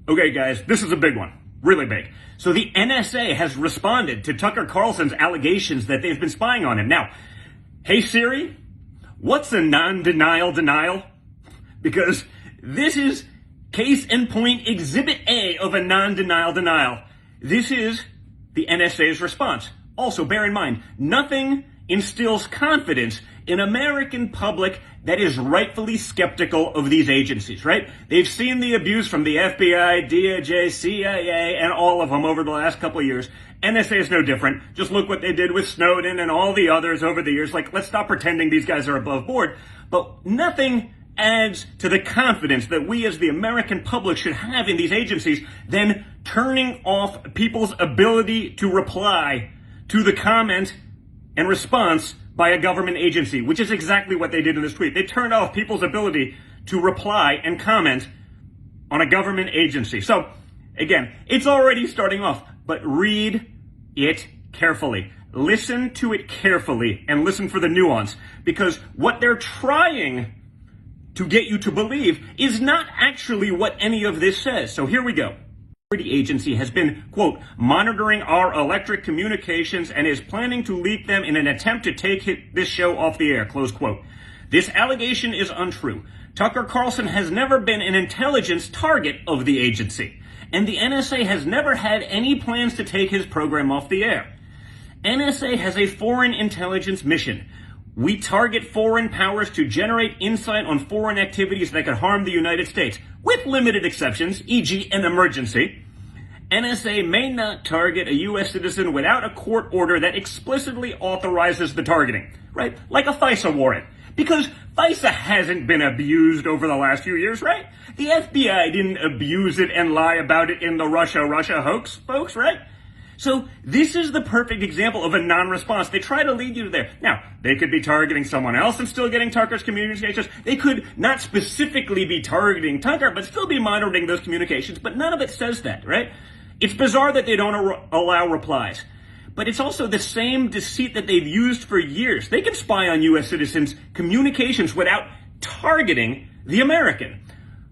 Okay, guys, this is a big one. Really big. So the NSA has responded to Tucker Carlson's allegations that they've been spying on him. Now, hey Siri, what's a non-denial denial? Because this is case in point exhibit A of a non-denial denial. This is the NSA's response. Also, bear in mind, nothing instills confidence in American public that is rightfully skeptical of these agencies, right? They've seen the abuse from the FBI, DOJ, CIA, and all of them over the last couple of years. NSA is no different. Just look what they did with Snowden and all the others over the years. Like, let's stop pretending these guys are above board. But nothing adds to the confidence that we as the American public should have in these agencies than turning off people's ability to reply to the comment and response by a government agency, which is exactly what they did in this tweet. They turned off people's ability to reply and comment on a government agency. So, again, it's already starting off, but read it carefully. Listen to it carefully and listen for the nuance, because what they're trying to get you to believe is not actually what any of this says. So here we go. The security agency has been, quote, monitoring our electric communications and is planning to leak them in an attempt to take this show off the air, close quote. This allegation is untrue. Tucker Carlson has never been an intelligence target of the agency, and the NSA has never had any plans to take his program off the air. NSA has a foreign intelligence mission. We target foreign powers to generate insight on foreign activities that could harm the United States, with limited exceptions, e.g. an emergency. NSA may not target a U.S. citizen without a court order that explicitly authorizes the targeting, right? Like a FISA warrant. Because FISA hasn't been abused over the last few years, right? The FBI didn't abuse it and lie about it in the Russia hoax, folks, right? So this is the perfect example of a non-response. They try to lead you there. Now, they could be targeting someone else and still getting Tucker's communications. They could not specifically be targeting Tucker, but still be monitoring those communications. But none of it says that, right? It's bizarre that they don't allow replies. But it's also the same deceit that they've used for years. They can spy on U.S. citizens' communications without targeting the American.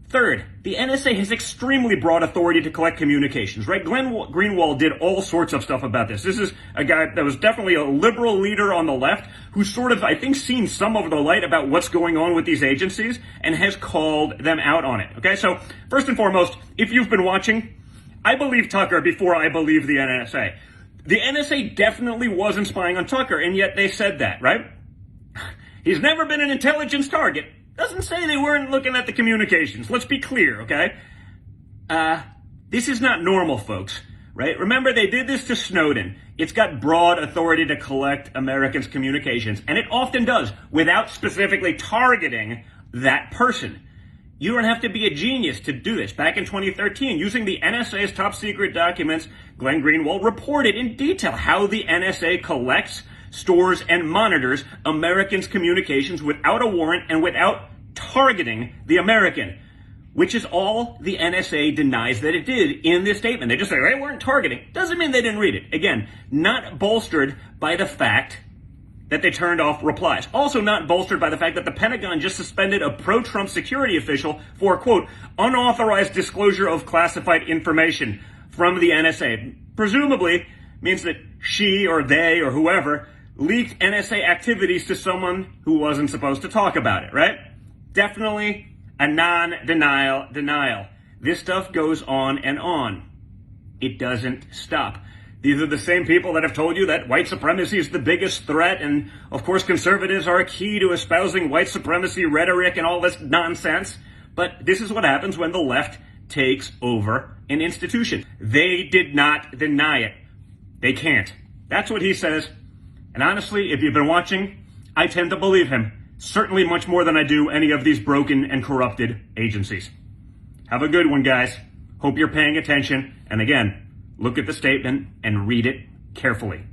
Third, the NSA has extremely broad authority to collect communications, right? Glenn Greenwald did all sorts of stuff about this. This is a guy that was definitely a liberal leader on the left who's sort of, I think, seen some of the light about what's going on with these agencies and has called them out on it, okay? So, first and foremost, if you've been watching, I believe Tucker before I believe the NSA. The NSA definitely wasn't spying on Tucker, and yet they said that, right? He's never been an intelligence target. Doesn't say they weren't looking at the communications. Let's be clear, okay? This is not normal, folks, right? Remember, they did this to Snowden. It's got broad authority to collect Americans' communications, and it often does, without specifically targeting that person. You don't have to be a genius to do this. Back in 2013, using the NSA's top secret documents, Glenn Greenwald reported in detail how the NSA collects, stores, and monitors Americans' communications without a warrant and without targeting the American, which is all the NSA denies that it did in this statement. They just say they weren't targeting. Doesn't mean they didn't read it. Again, not bolstered by the fact that they turned off replies. Also not bolstered by the fact that the Pentagon just suspended a pro-Trump security official for, quote, unauthorized disclosure of classified information from the NSA. Presumably means that she or they or whoever leaked NSA activities to someone who wasn't supposed to talk about it, right? Definitely a non-denial denial. This stuff goes on and on. It doesn't stop. These are the same people that have told you that white supremacy is the biggest threat, and of course conservatives are a key to espousing white supremacy rhetoric and all this nonsense. But this is what happens when the left takes over an institution. They did not deny it. They can't. That's what he says. And honestly, if you've been watching, I tend to believe him. Certainly much more than I do any of these broken and corrupted agencies. Have a good one, guys. Hope you're paying attention. And again, look at the statement and read it carefully.